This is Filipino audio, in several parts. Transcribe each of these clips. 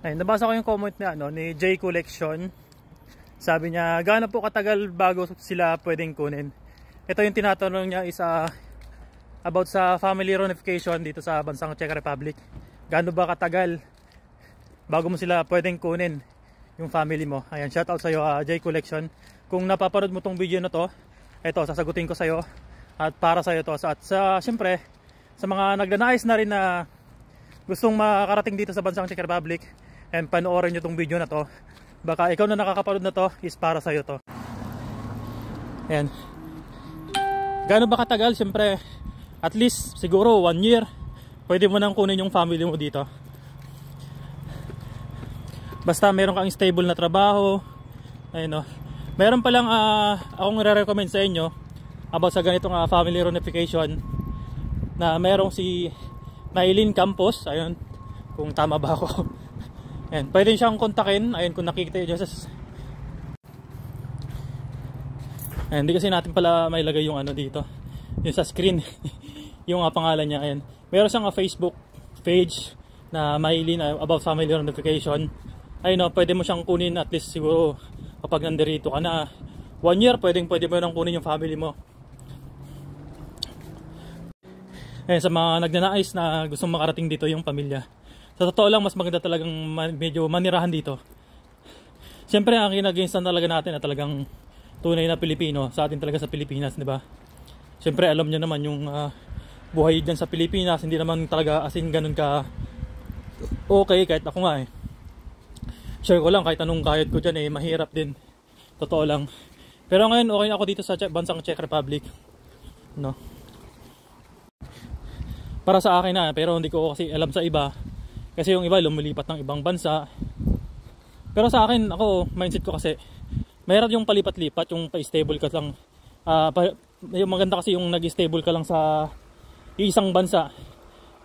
Ayun, nabasa ko yung comment na ni J Collection. Sabi niya, gaano po katagal bago sila pwedeng kunin? Ito yung tinatanong niya is about sa family reunification dito sa bansang Czech Republic. Gaano ba katagal bago mo sila pwedeng kunin yung family mo? Ayan, shoutout sa iyo, J Collection. Kung napapanood mo tong video na to, ito sasagutin ko sa iyo at para sa iyo to. At syempre sa mga nagdanais na rin na gustong makarating dito sa bansang Czech Republic and panoorin nyo tong video na to, baka ikaw na nakakapanood na to is para sa iyo to. Ayan, gaano ba katagal? Syempre at least siguro 1 year pwede mo nang kunin yung family mo dito. Basta meron kang stable na trabaho. Ayun, meron pa lang akong i-recommend sa inyo about sa ganitong family reunification, na merong si Maylin Campos. Ayun, kung tama ba ako. Ayun, pwede siyang kontakin. Ayun, kung nakikita nyo ayun, hindi kasi natin pala may lagay yung dito, yung sa screen yung pangalan niya. Ayun, meron siyang Facebook page na Maylin about family reunification. Ayun, pwede mo siyang kunin at least siguro kapag nandirito ka na 1 year, pwede mo nang kunin yung family mo. Ayun, sa mga nagnanais na gustong makarating dito yung pamilya, sa totoo lang mas maganda talagang medyo manirahan dito. Siyempre ang kinag-instant talaga natin na talagang tunay na Pilipino sa atin talaga sa Pilipinas, di ba? Siyempre alam nyo naman yung buhay dyan sa Pilipinas, hindi naman talaga asin ganun ka okay. Kahit ako nga share ko lang, kahit anong kahit ko dyan mahirap din, totoo lang. Pero ngayon okay ako dito sa bansang Czech Republic, no? Para sa akin pero hindi ko kasi alam sa iba, kasi yung iba lumilipat ng ibang bansa. Pero sa akin, ako mindset ko kasi mahirap yung palipat-lipat, yung pa-stable ka lang. Yung maganda kasi yung nag-stable ka lang sa isang bansa,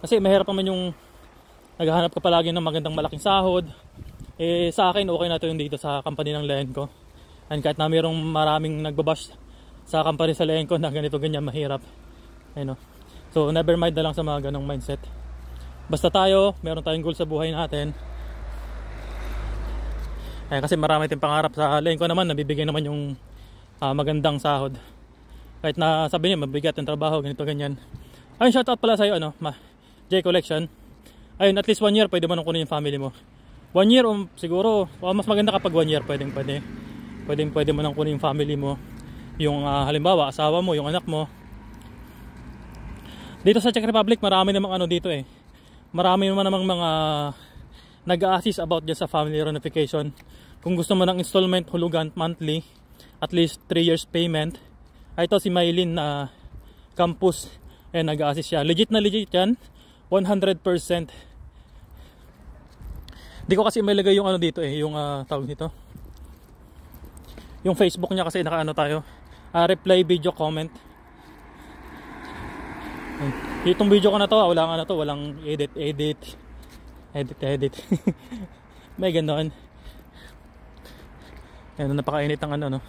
kasi mahirap naman yung naghahanap ka palagi ng magandang malaking sahod. Sa akin okay na ito yung dito sa company ng Lenco. And kahit na mayroong maraming nagbabash sa company sa Lenco na ganito ganyan mahirap, so never mind na lang sa mga ganong mindset. Basta tayo, meron tayong goal sa buhay natin. Kasi marami tayong pangarap. Sa Lenco naman, nabibigay naman yung magandang sahod. Kahit na sabi niya, mabigat yung trabaho, ganito, ganyan. Ayun, shoutout pala sa'yo, J Collection. Ayun, at least 1 year, pwede mo nang kunin yung family mo. 1 year, siguro, mas maganda kapag 1 year, pwede mo nang kunin yung family mo. Yung halimbawa, asawa mo, yung anak mo. Dito sa Czech Republic, marami namang dito marami naman namang mga nag-a-assist about dyan sa family reunification. Kung gusto mo ng installment, hulugan, monthly, at least 3 years payment, ito si Maylin Campus, nag-a-assist siya. Legit na legit yan, 100%. Di ko kasi may lagay yung dito yung tawag nito, yung Facebook niya, kasi naka tayo, reply video comment. Itong video ko na to, walang edit may ganoon. Napakainit ng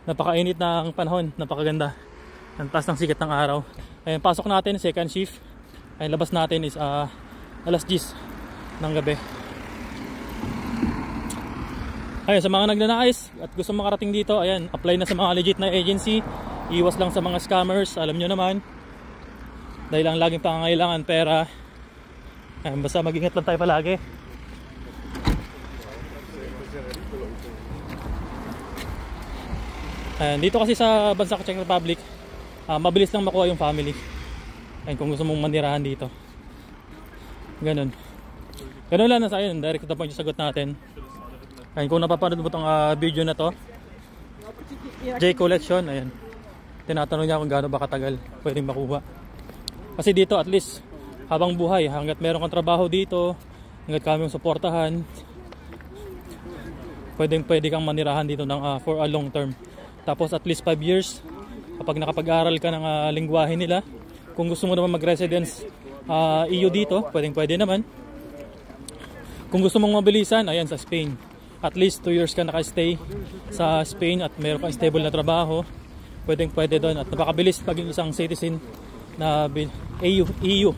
napakainit ng panahon, napakaganda, ang taas ng sikat ng araw. Ayun, pasok natin second shift. Ayun, labas natin is alas 10 ng gabi. Ayun, sa mga nagnanais at gusto makarating dito, ayan, apply na sa mga legit na agency. Iwas lang sa mga scammers, alam nyo naman. Dahil ang laging pangangailangan pera. Ayan, basta mag-ingat lang tayo palagi. Ayan, dito kasi sa bansang Czech Republic, mabilis lang makuha yung family. Ayan, kung gusto mong manirahan dito, ganun lang na sa ayun, direct to the point yung sagot natin. Ayan, kung napapanood mo itong video na to, J Collection, ayan, tinatanong niya kung gaano ba katagal pwedeng makuha. Kasi dito at least habang buhay, hanggat meron kang trabaho dito, hanggat kami yung suportahan, pwede kang manirahan dito for a long term. Tapos at least 5 years kapag nakapag-aral ka ng lingwahe nila. Kung gusto mo naman mag-residence EU dito, pwede naman. Kung gusto mong mabilisan, ayan, sa Spain, at least 2 years ka naka-stay sa Spain at meron kang stable na trabaho, pwede doon. At napakabilis maging isang citizen na EU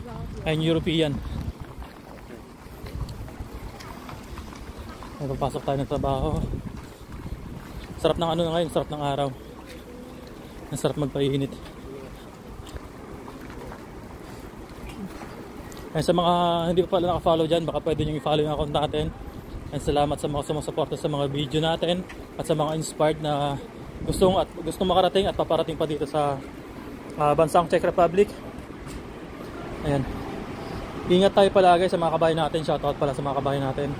and European. Ay, papasok tayo ng trabaho. Sarap ng ano na ngayon, sarap ng araw. Ang sarap magpainit. Ay, sa mga hindi pa pala naka-follow dyan, baka pwede nyo i-follow yung account natin. And salamat sa mga sumusuporta sa mga video natin at sa mga inspired na gustong makarating at paparating pa dito sa bansang Czech Republic. Ayan. Ingat tayo palagi sa mga kabayan natin. Shoutout pala sa mga kabayan natin.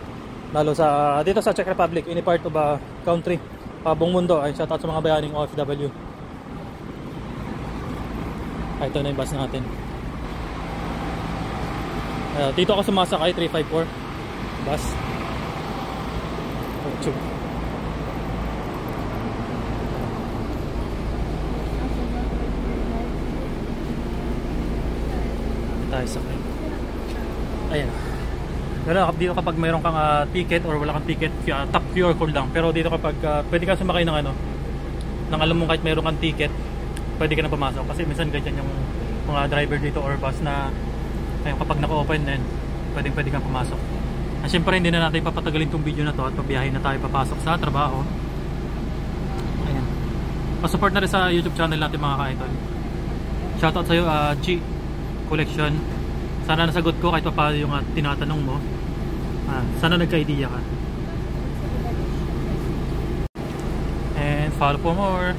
Lalo sa dito sa Czech Republic, any part of a country, buong mundo. Ay, shoutout sa mga bayaning OFW. Ay, ito na yung bus natin. Dito ako sumasakay, 354 bus. Tube. Tayo sakay. Ayan. Gano'n dito kapag mayroon kang ticket or wala kang ticket, top QR code lang. Pero dito kapag pwede ka sumakay ng nang alam mo kahit mayroon kang ticket, pwede ka na pumasok. Kasi minsan ganyan yung mga driver dito or bus na kapag naka-open din, pwede kang pumasok. At syempre hindi na natin papatagalin tong video na to at pabiyahin na tayo papasok sa trabaho. Ayan. Pa-support na rin sa YouTube channel natin mga ka-idol. Shoutout sa'yo G Collection. Sana nasagot ko kahit pa yung tinatanong mo. Sana nagka-idea ka. And follow for more.